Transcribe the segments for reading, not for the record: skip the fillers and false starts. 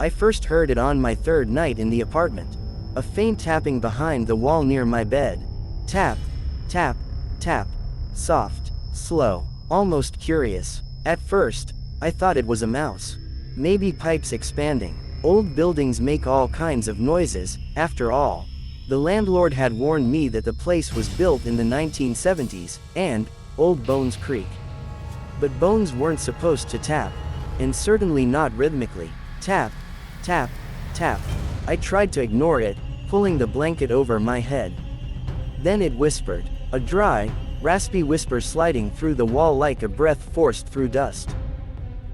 I first heard it on my third night in the apartment. A faint tapping behind the wall near my bed. Tap, tap, tap. Soft, slow, almost curious. At first, I thought it was a mouse. Maybe pipes expanding. Old buildings make all kinds of noises, after all. The landlord had warned me that the place was built in the 1970s, and old bones creak. But bones weren't supposed to tap. And certainly not rhythmically. Tap, tap, tap. I tried to ignore it, pulling the blanket over my head. Then it whispered. A dry, raspy whisper sliding through the wall like a breath forced through dust.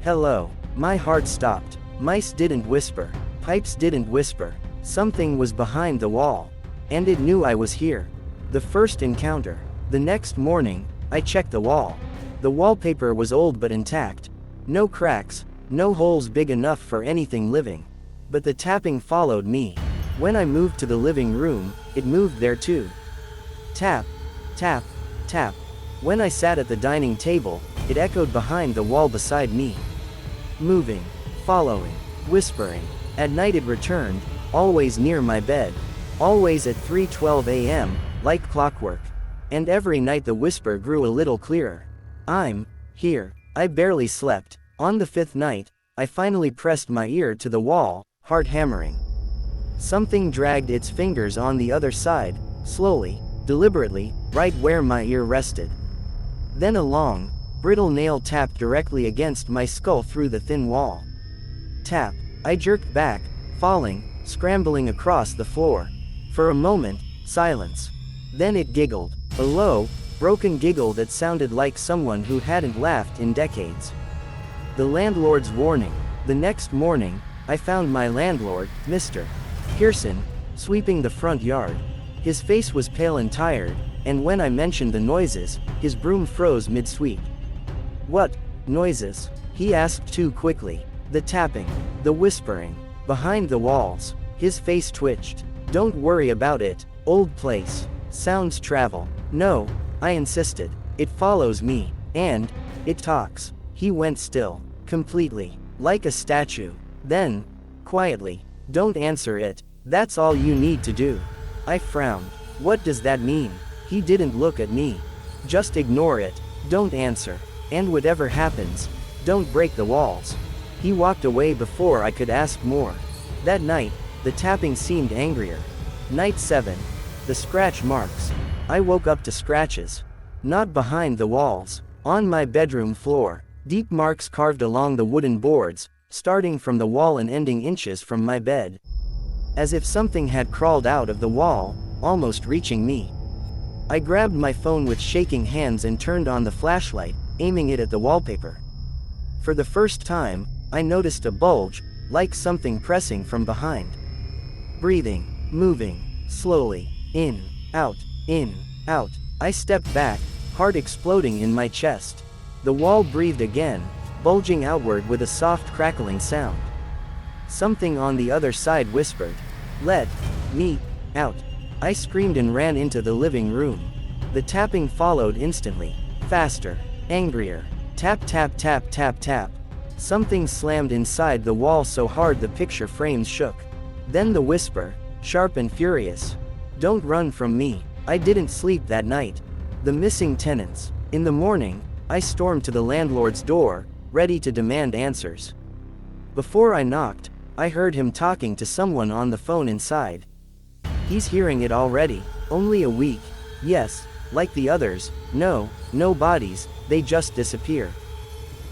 Hello. My heart stopped. Mice didn't whisper. Pipes didn't whisper. Something was behind the wall. And it knew I was here. The first encounter. The next morning, I checked the wall. The wallpaper was old but intact. No cracks, no holes big enough for anything living. But the tapping followed me. When I moved to the living room, it moved there too. Tap, tap, tap. When I sat at the dining table, it echoed behind the wall beside me. Moving, following, whispering. At night it returned, always near my bed. Always at 3:12 a.m., like clockwork. And every night the whisper grew a little clearer. I'm here. I barely slept. On the fifth night, I finally pressed my ear to the wall, heart hammering. Something dragged its fingers on the other side, slowly, deliberately, right where my ear rested. Then a long, brittle nail tapped directly against my skull through the thin wall. Tap. I jerked back, falling, scrambling across the floor. For a moment, silence. Then it giggled. A low, broken giggle that sounded like someone who hadn't laughed in decades. The landlord's warning. The next morning, I found my landlord, Mr. Pearson, sweeping the front yard. His face was pale and tired, and when I mentioned the noises, his broom froze mid-sweep. What noises? He asked too quickly. The tapping, the whispering, behind the walls. His face twitched. Don't worry about it, old place. Sounds travel. No, I insisted. It follows me, and it talks. He went still, completely, like a statue. Then, quietly, don't answer it. That's all you need to do. I frowned. What does that mean? He didn't look at me. Just ignore it. Don't answer. And whatever happens, don't break the walls. He walked away before I could ask more. That night, the tapping seemed angrier. Night 7. The scratch marks. I woke up to scratches. Not behind the walls. On my bedroom floor. Deep marks carved along the wooden boards, starting from the wall and ending inches from my bed. As if something had crawled out of the wall, almost reaching me. I grabbed my phone with shaking hands and turned on the flashlight, aiming it at the wallpaper. For the first time, I noticed a bulge, like something pressing from behind. Breathing, moving, slowly, in, out, in, out. I stepped back, heart exploding in my chest. The wall breathed again, bulging outward with a soft crackling sound. Something on the other side whispered, "Let me out." I screamed and ran into the living room. The tapping followed instantly, faster, angrier. Tap tap tap tap tap. Something slammed inside the wall so hard the picture frames shook. Then the whisper, sharp and furious. "Don't run from me." I didn't sleep that night. The missing tenants. In the morning, I stormed to the landlord's door, ready to demand answers. Before I knocked, I heard him talking to someone on the phone inside. He's hearing it already. Only a week. Yes, like the others. No bodies, they just disappear.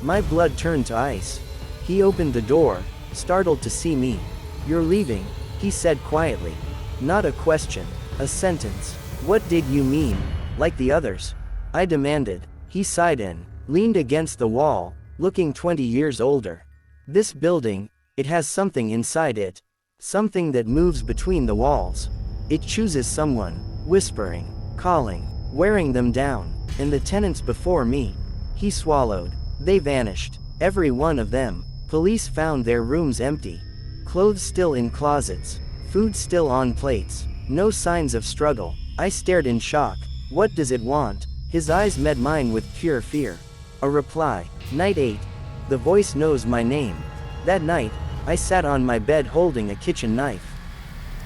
My blood turned to ice. He opened the door, startled to see me. "You're leaving," he said quietly. Not a question, a sentence. "What did you mean? Like the others?" I demanded. He sighed and leaned against the wall, looking 20 years older. "This building, it has something inside it. Something that moves between the walls. It chooses someone, whispering, calling, wearing them down. And the tenants before me." He swallowed. "They vanished. Every one of them. Police found their rooms empty. Clothes still in closets. Food still on plates. No signs of struggle." I stared in shock. "What does it want?" His eyes met mine with pure fear. A reply. Night 8. The voice knows my name. That night, I sat on my bed holding a kitchen knife.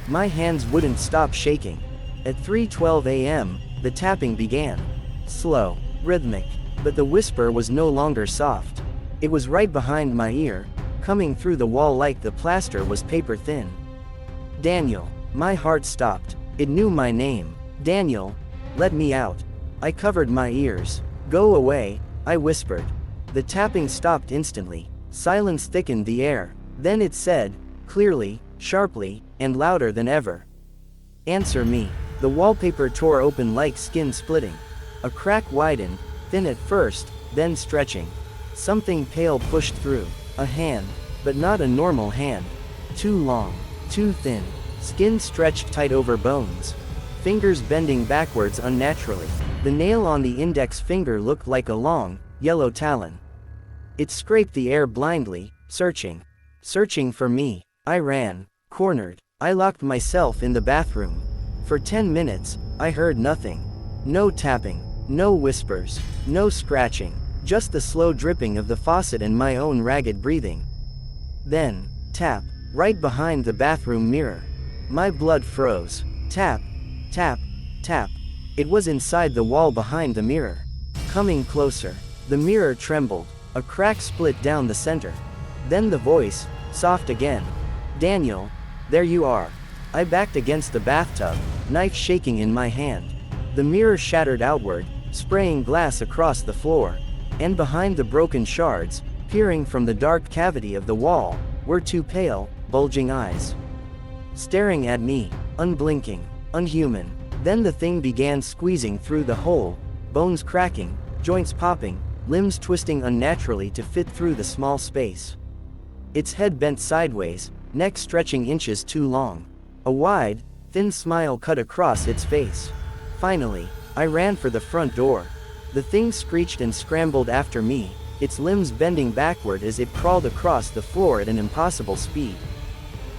My hands wouldn't stop shaking. At 3:12 a.m., the tapping began. Slow, rhythmic, but the whisper was no longer soft. It was right behind my ear, coming through the wall like the plaster was paper thin. Daniel. My heart stopped. It knew my name. Daniel. Let me out. I covered my ears. Go away, I whispered. The tapping stopped instantly. Silence thickened the air. Then it said, clearly, sharply, and louder than ever. Answer me. The wallpaper tore open like skin splitting. A crack widened, thin at first, then stretching. Something pale pushed through. A hand, but not a normal hand. Too long, too thin. Skin stretched tight over bones. Fingers bending backwards unnaturally. The nail on the index finger looked like a long, yellow talon. It scraped the air blindly, searching. Searching for me. I ran, cornered. I locked myself in the bathroom. For 10 minutes, I heard nothing. No tapping, no whispers, no scratching, just the slow dripping of the faucet and my own ragged breathing. Then, tap, right behind the bathroom mirror. My blood froze. Tap, tap, tap. It was inside the wall behind the mirror. Coming closer. The mirror trembled. A crack split down the center. Then the voice, soft again. Daniel, there you are. I backed against the bathtub, knife shaking in my hand. The mirror shattered outward, spraying glass across the floor. And behind the broken shards, peering from the dark cavity of the wall, were two pale, bulging eyes. Staring at me, unblinking, unhuman. Then the thing began squeezing through the hole, bones cracking, joints popping, limbs twisting unnaturally to fit through the small space. Its head bent sideways, neck stretching inches too long. A wide, thin smile cut across its face. Finally, I ran for the front door. The thing screeched and scrambled after me, its limbs bending backward as it crawled across the floor at an impossible speed.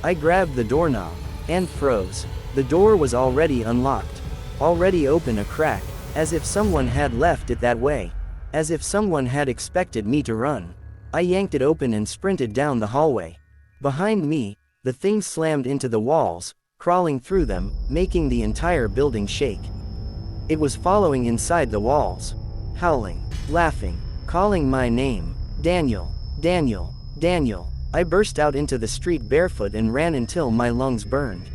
I grabbed the doorknob, and froze. The door was already unlocked. Already open a crack, as if someone had left it that way. As if someone had expected me to run. I yanked it open and sprinted down the hallway. Behind me, the thing slammed into the walls, crawling through them, making the entire building shake. It was following inside the walls. Howling, laughing, calling my name. Daniel, Daniel, Daniel. I burst out into the street barefoot and ran until my lungs burned.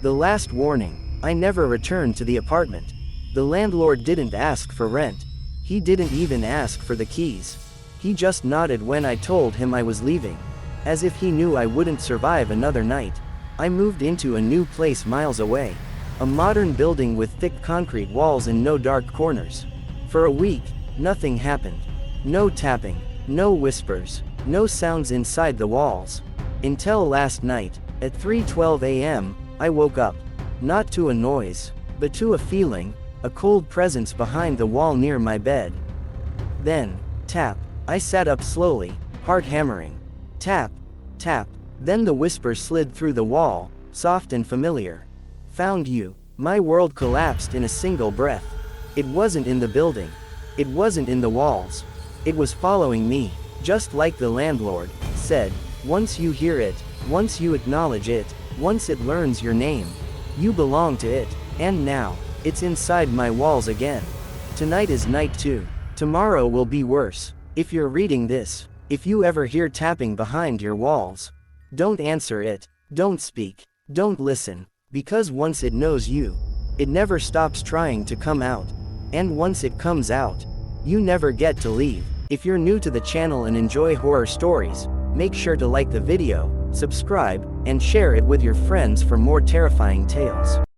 The last warning, I never returned to the apartment. The landlord didn't ask for rent. He didn't even ask for the keys. He just nodded when I told him I was leaving. As if he knew I wouldn't survive another night. I moved into a new place miles away. A modern building with thick concrete walls and no dark corners. For a week, nothing happened. No tapping, no whispers, no sounds inside the walls. Until last night, at 3:12 a.m., I woke up. Not to a noise, but to a feeling, a cold presence behind the wall near my bed. Then, tap. I sat up slowly, heart hammering. Tap, tap. Then the whisper slid through the wall, soft and familiar. Found you. My world collapsed in a single breath. It wasn't in the building. It wasn't in the walls. It was following me, just like the landlord said. Once you hear it, once you acknowledge it, once it learns your name, you belong to it. And now, it's inside my walls again. Tonight is night 2. Tomorrow will be worse. If you're reading this, if you ever hear tapping behind your walls, don't answer it, don't speak, don't listen, because once it knows you, it never stops trying to come out. And once it comes out, you never get to leave. If you're new to the channel and enjoy horror stories, make sure to like the video, subscribe, and share it with your friends for more terrifying tales.